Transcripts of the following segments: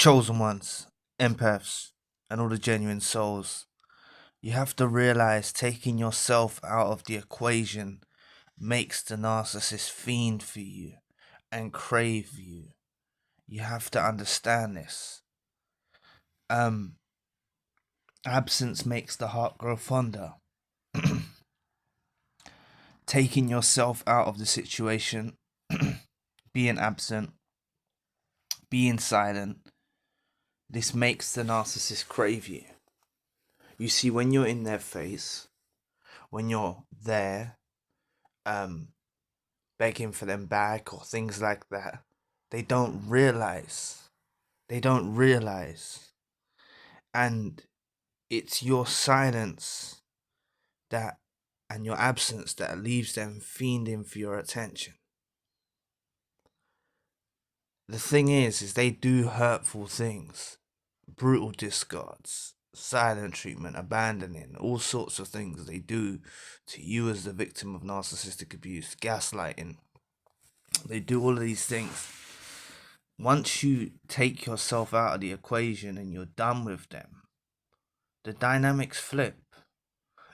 chosen ones, empaths, and all the genuine souls. You have to realize taking yourself out of the equation makes the narcissist fiend for you and crave you. You have to understand this. Absence makes the heart grow fonder. Taking yourself out of the situation, being absent, being silent, this makes the narcissist crave you. You see, when you're in their face, when you're there, begging for them back or things like that, they don't realize. They don't realize. And it's your silence that and your absence that leaves them fiending for your attention. The thing is they do hurtful things, brutal discards, silent treatment, abandoning, all sorts of things they do to you as the victim of narcissistic abuse, gaslighting. They do all of these things. Once you take yourself out of the equation and you're done with them, the dynamics flip.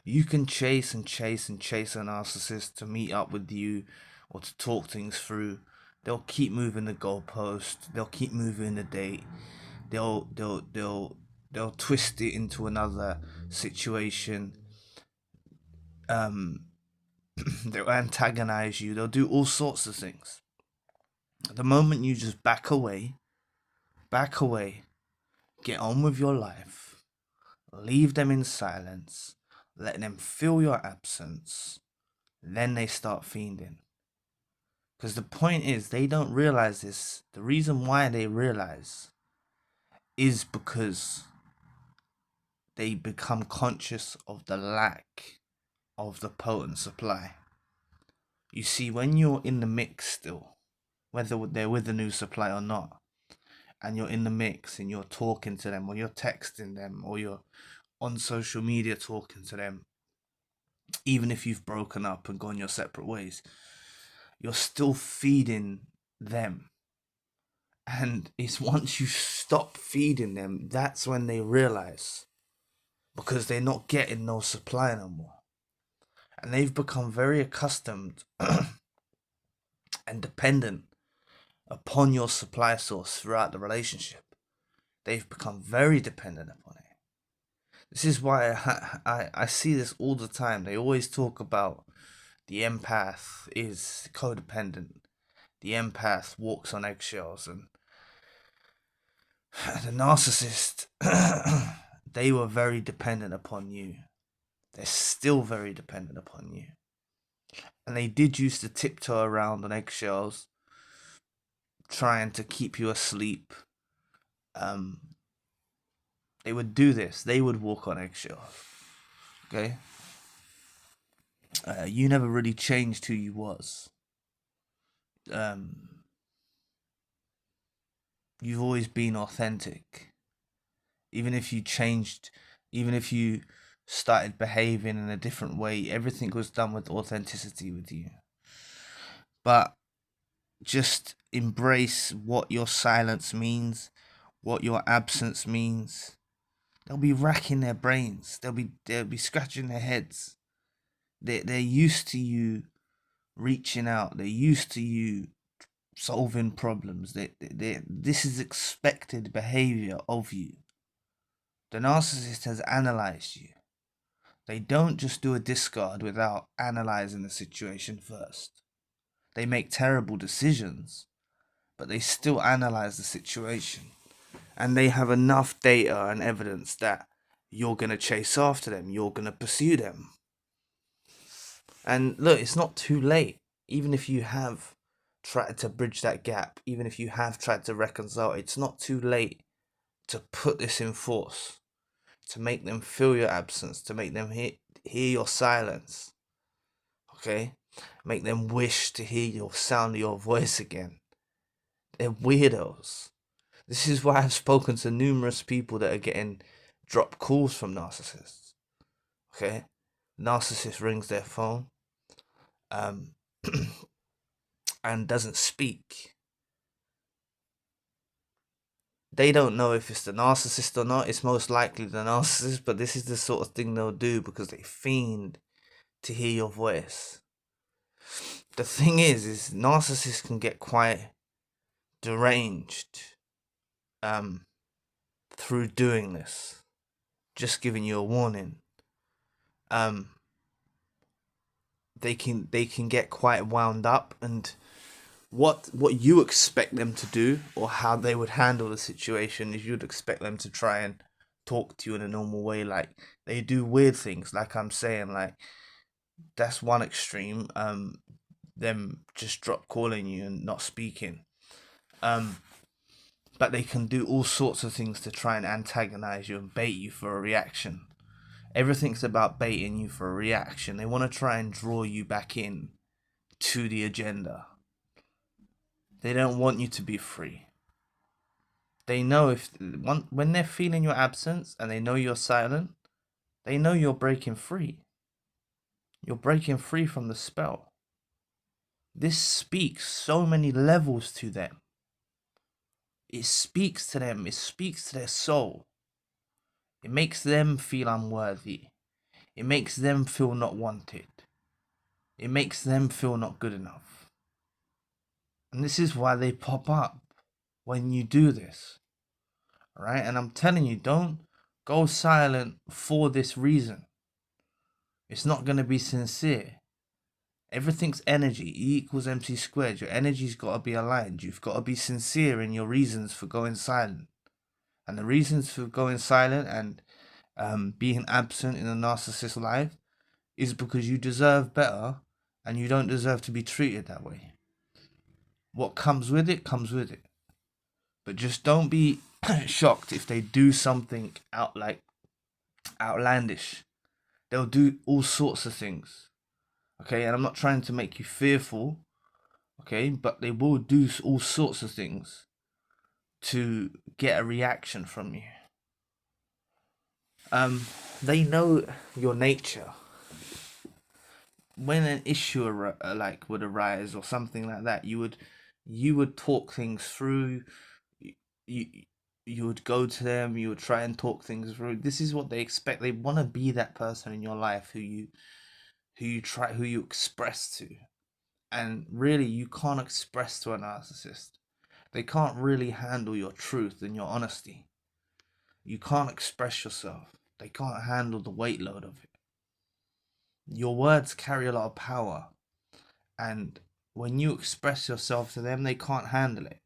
You can chase and chase and chase a narcissist to meet up with you or to talk things through. They'll keep moving the goalpost. They'll keep moving the date. They'll twist it into another situation. They'll antagonize you. They'll do all sorts of things. The moment you just back away, get on with your life, leave them in silence, let them feel your absence, then they start fiending. Because the point is, they don't realize this. The reason why they realize is because they become conscious of the lack of the potent supply. You see, when you're in the mix still, whether they're with the new supply or not, and you're in the mix and you're talking to them or you're texting them or you're on social media talking to them, even if you've broken up and gone your separate ways, you're still feeding them. And it's once you stop feeding them, that's when they realize, because they're not getting no supply no more. And they've become very accustomed and dependent upon your supply source throughout the relationship. They've become very dependent upon it. This is why I see this all the time. They always talk about the empath is codependent. The empath walks on eggshells, and the narcissist, they were very dependent upon you. They're still very dependent upon you. And they did used to tiptoe around on eggshells, trying to keep you asleep. They would do this. They would walk on eggshells. Okay? You never really changed who you was. You've always been authentic. Even if you changed, even if you started behaving in a different way, everything was done with authenticity with you. But just embrace what your silence means, what your absence means. They'll be racking their brains. They'll be scratching their heads. They're used to you reaching out. They're used to you solving problems. This is expected behavior of you. The narcissist has analyzed you. They don't just do a discard without analyzing the situation first. They make terrible decisions, but they still analyze the situation. And they have enough data and evidence that you're going to chase after them. You're going to pursue them. And look, it's not too late. Even if you have tried to bridge that gap, even if you have tried to reconcile, it's not too late to put this in force, to make them feel your absence, to make them hear your silence. Okay? Make them wish to hear your sound of your voice again. They're weirdos. This is why I've spoken to numerous people that are getting drop calls from narcissists. Okay? Narcissist rings their phone and doesn't speak. they don't know if it's the narcissist or not. It's most likely the narcissist, but this is the sort of thing they'll do because they fiend to hear your voice. The thing is narcissists can get quite deranged through doing this. Just giving you a warning. They can get quite wound up, and what you expect them to do or how they would handle the situation is you'd expect them to try and talk to you in a normal way. Like, they do weird things, like I'm saying, like that's one extreme. Them just drop calling you and not speaking. But they can do all sorts of things to try and antagonize you and bait you for a reaction. Everything's about baiting you for a reaction. They want to try and draw you back in to the agenda. They don't want you to be free. They know when they're feeling your absence and they know you're silent, they know you're breaking free. You're breaking free from the spell. This speaks so many levels to them. It speaks to them. It speaks to their soul. It makes them feel unworthy. It makes them feel not wanted. It makes them feel not good enough. And this is why they pop up when you do this. Right? And I'm telling you, don't go silent for this reason. It's not going to be sincere. Everything's energy. E equals MC squared. Your energy's got to be aligned. You've got to be sincere in your reasons for going silent. And the reasons for going silent and being absent in a narcissist's life is because you deserve better and you don't deserve to be treated that way. What comes with it comes with it. But just don't be shocked if they do something outlandish. They'll do all sorts of things. Okay, and I'm not trying to make you fearful. Okay, but they will do all sorts of things to get a reaction from you. They know your nature. When an issue would arise or something like that, you would talk things through. You would go to them. You would try and talk things through. This is what they expect. They want to be that person in your life who you express to. And really, you can't express to a narcissist. They can't really handle your truth and your honesty. You can't express yourself. They can't handle the weight load of it. Your words carry a lot of power. And when you express yourself to them, they can't handle it.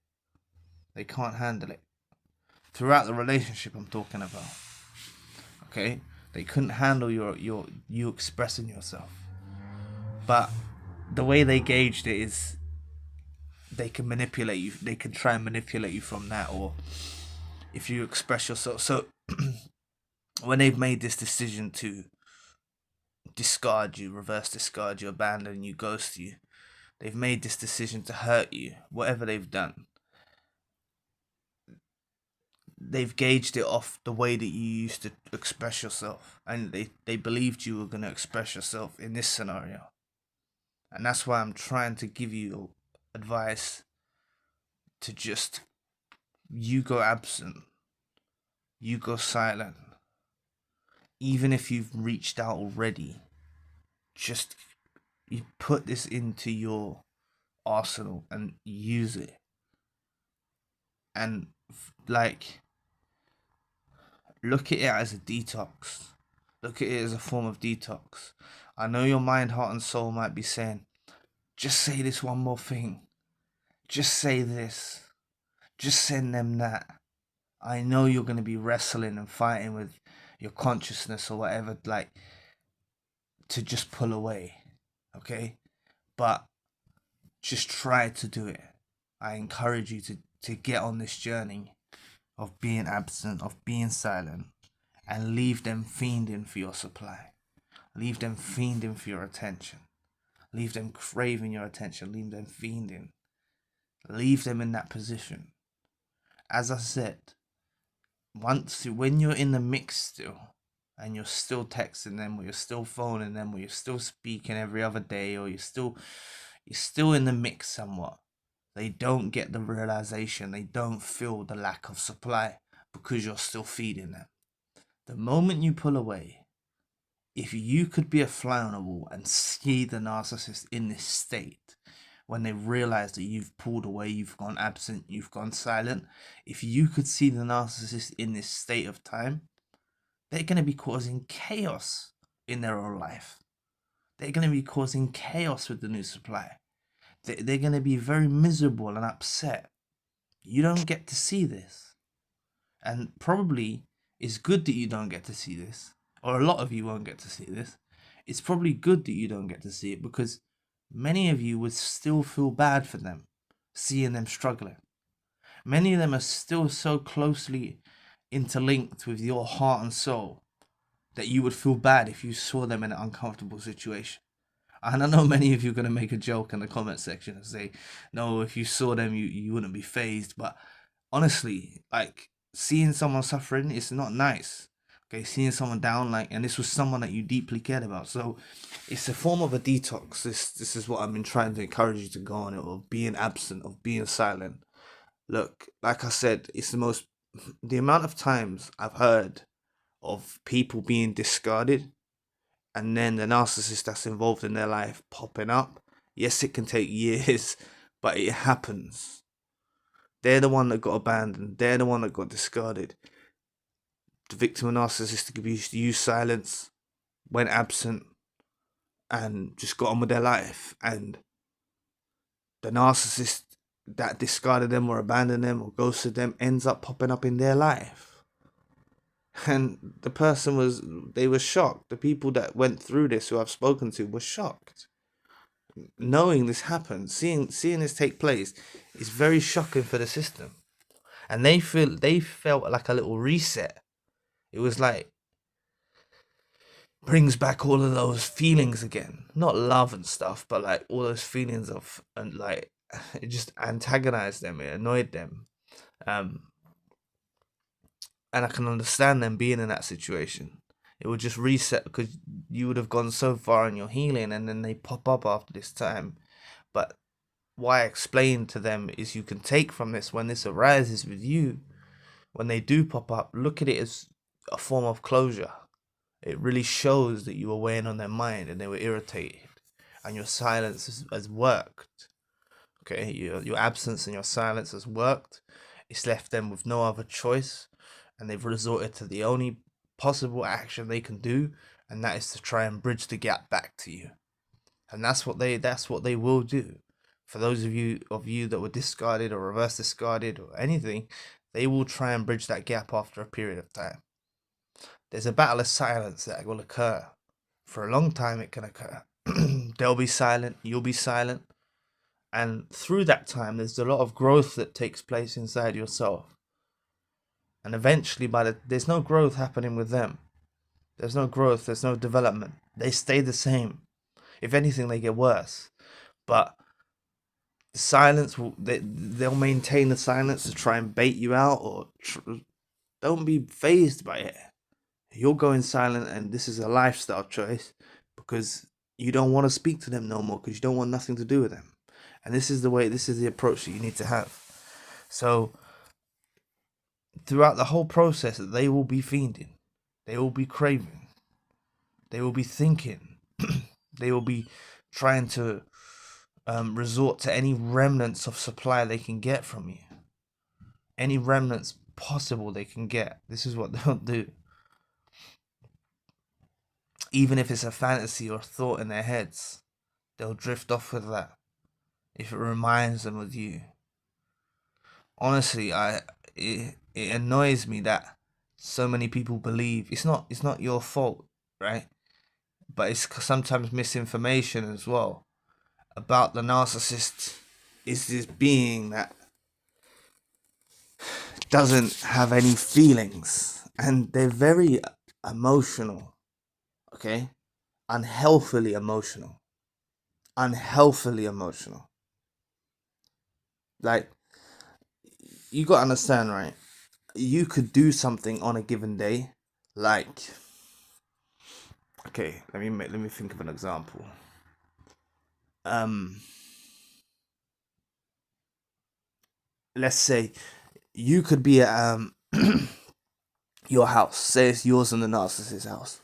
They can't handle it. Throughout the relationship I'm talking about. Okay? They couldn't handle you expressing yourself. But the way they gauged it is they can manipulate you. They can try and manipulate you from that, or if you express yourself. So when they've made this decision to discard you, reverse discard you, abandon you, ghost you, they've made this decision to hurt you, whatever they've done. They've gauged it off the way that you used to express yourself, and they believed you were going to express yourself in this scenario. And that's why I'm trying to give you advice to just, you go absent, you go silent. Even if you've reached out already, just you put this into your arsenal and use it. And like, look at it as a detox. Look at it as a form of detox. I know your mind, heart and soul might be saying, just say this one more thing. Just say this. Just send them that. I know you're going to be wrestling and fighting with your consciousness or whatever, like, to just pull away. Okay? But just try to do it. I encourage you to get on this journey of being absent, of being silent, and leave them fiending for your supply. Leave them fiending for your attention. Leave them craving your attention. Leave them fiending. Leave them in that position. As I said, when you're in the mix still, and you're still texting them, or you're still phoning them, or you're still speaking every other day, or you're still in the mix somewhat, They don't get the realization, they don't feel the lack of supply because you're still feeding them. The moment you pull away, if you could be a fly on a wall and see the narcissist in this state, when they realize that you've pulled away, you've gone absent, you've gone silent, if you could see the narcissist in this state of time, they're going to be causing chaos in their own life. They're going to be causing chaos with the new supply. They're going to be very miserable and upset. You don't get to see this. And probably it's good that you don't get to see this, or a lot of you won't get to see this. It's probably good that you don't get to see it, because many of you would still feel bad for them, seeing them struggling. Many of them are still so closely interlinked with your heart and soul that you would feel bad if you saw them in an uncomfortable situation. And I know many of you are going to make a joke in the comment section and say, no, if you saw them, you wouldn't be fazed. But honestly, like, seeing someone suffering is not nice. Okay, seeing someone down, like, and this was someone that you deeply cared about. So it's a form of a detox. This is what I've been trying to encourage you to go on it, of being absent, of being silent. Look, like I said, it's the amount of times I've heard of people being discarded, and then the narcissist that's involved in their life popping up. Yes, it can take years, but it happens. They're the one that got abandoned. They're the one that got discarded. The victim of narcissistic abuse used silence, went absent, and just got on with their life. And the narcissist that discarded them or abandoned them or ghosted them ends up popping up in their life. And the person they were shocked. The people that went through this, who I've spoken to, were shocked. Knowing this happened, seeing this take place, is very shocking for the system. And they felt like a little reset. It was like, brings back all of those feelings again. Not love and stuff, but like all those feelings of, and like, it just antagonized them, it annoyed them. And I can understand them being in that situation. It would just reset, because you would have gone so far in your healing, and then they pop up after this time. But what I explained to them is, you can take from this, when this arises with you, when they do pop up, look at it as a form of closure. It really shows that you were weighing on their mind and they were irritated, and your silence has worked. Okay, your absence and your silence has worked. It's left them with no other choice, and they've resorted to the only possible action they can do, and that is to try and bridge the gap back to you. And that's what they will do. For those of you that were discarded or reverse discarded or anything, they will try and bridge that gap after a period of time. There's a battle of silence that will occur. For a long time it can occur. They'll be silent, you'll be silent. And through that time, there's a lot of growth that takes place inside yourself. And eventually, there's no growth happening with them. There's no growth, there's no development. They stay the same. If anything, they get worse. But the silence, they'll maintain the silence to try and bait you out, or don't be fazed by it. You're going silent, and this is a lifestyle choice, because you don't want to speak to them no more, because you don't want nothing to do with them. And this is the approach that you need to have. So throughout the whole process, they will be fiending, they will be craving, they will be thinking, they will be trying to resort to any remnants of supply they can get from you, any remnants possible they can get. This is what they'll do. Even if it's a fantasy or thought in their heads, they'll drift off with that if it reminds them of you. Honestly, it annoys me that so many people believe it's not your fault, right? But it's sometimes misinformation as well about the narcissist. Is this being that doesn't have any feelings, and they're very emotional, okay? Unhealthily emotional. Like, you got to understand, right? You could do something on a given day, like, okay, let me think of an example. let's say you could be at your house. Say it's yours and the narcissist's house.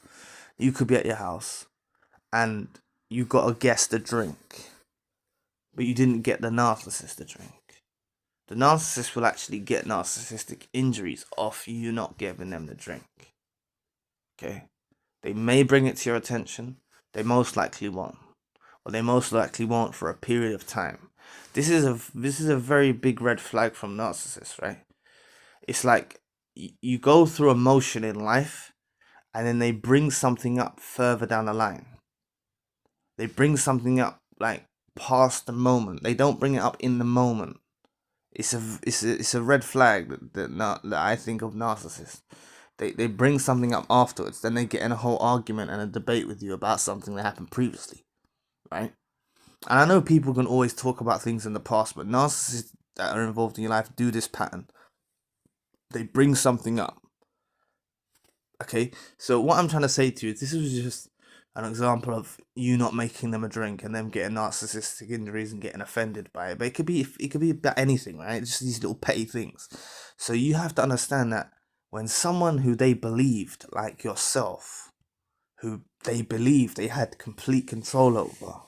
You could be at your house and you got a guest a drink, but you didn't get the narcissist a drink. The narcissist will actually get narcissistic injuries off you not giving them the drink. Okay? They may bring it to your attention. They most likely won't. Or they most likely won't for a period of time. This is a very big red flag from narcissists, right? It's like you go through emotion in life, and then they bring something up further down the line. They bring something up like past the moment. They don't bring it up in the moment. It's a red flag that I think of narcissists. They bring something up afterwards, then they get in a whole argument and a debate with you about something that happened previously, right? And I know people can always talk about things in the past, but narcissists that are involved in your life do this pattern. They bring something up. Okay, so what I'm trying to say to you is this was just an example of you not making them a drink and them getting narcissistic injuries and getting offended by it. But it could be about anything, right? Just these little petty things. So you have to understand that when someone who they believed, like yourself, who they believed they had complete control over,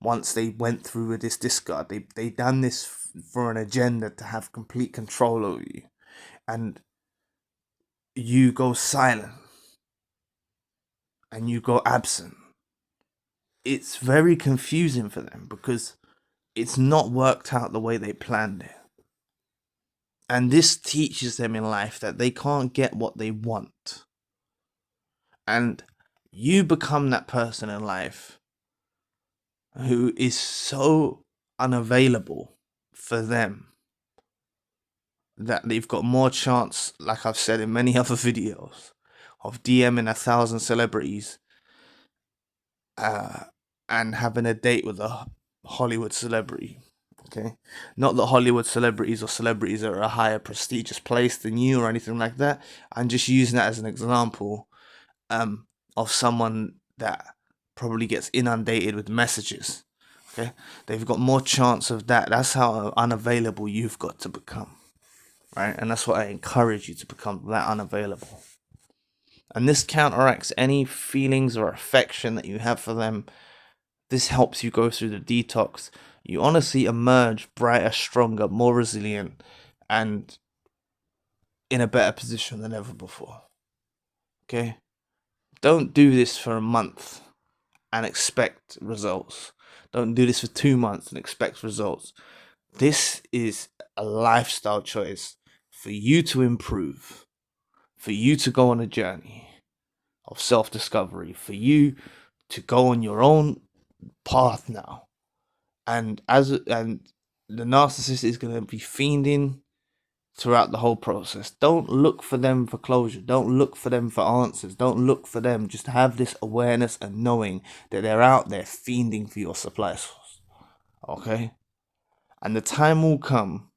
once they went through with this discard, they done this for an agenda to have complete control over you, and you go silent and you go absent. It's very confusing for them because it's not worked out the way they planned it. And this teaches them in life that they can't get what they want. And you become that person in life who is so unavailable for them that they've got more chance, like I've said in many other videos, of DMing 1,000 celebrities and having a date with a Hollywood celebrity. Okay, not that Hollywood celebrities or celebrities are a higher prestigious place than you or anything like that. I'm just using that as an example of someone that probably gets inundated with messages. Okay, they've got more chance of that. That's how unavailable you've got to become, right? And that's what I encourage you to become, that unavailable. And this counteracts any feelings or affection that you have for them. This helps you go through the detox. You honestly emerge brighter, stronger, more resilient, and in a better position than ever before. Okay? Don't do this for a month and expect results. Don't do this for 2 months and expect results. This is a lifestyle choice for you to improve, for you to go on a journey of self-discovery, for you to go on your own path now. And the narcissist is going to be fiending throughout the whole process. Don't look for them for closure. Don't look for them for answers. Don't look for them. Just have this awareness and knowing that they're out there fiending for your supply source. Okay? And the time will come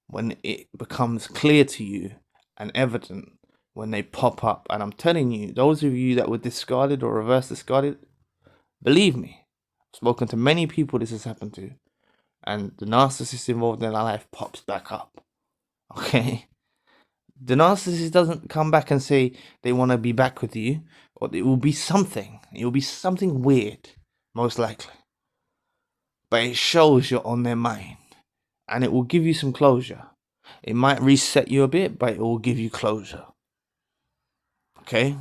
when it becomes clear to you and evident when they pop up. And I'm telling you, those of you that were discarded or reverse discarded, believe me, I've spoken to many people this has happened to, and the narcissist involved in their life pops back up. Okay? The narcissist doesn't come back and say they want to be back with you, or it will be something. It will be something weird, most likely. But it shows you're on their mind, and it will give you some closure. It might reset you a bit, but it will give you closure. Okay?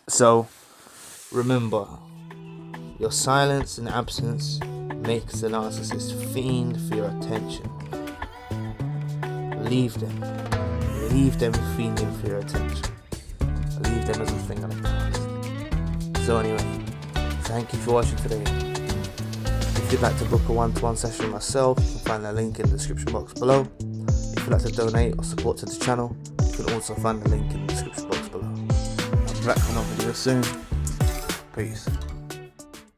So, remember, your silence and absence makes the narcissist fiend for your attention. Leave them. Leave them fiending for your attention. Leave them as a thing on the past. So anyway, thank you for watching today. If you'd like to book a one-to-one session with myself, you can find the link in the description box below. If you'd like to donate or support to the channel, you can also find the link in the description box below. I'll be back on another video soon. Peace.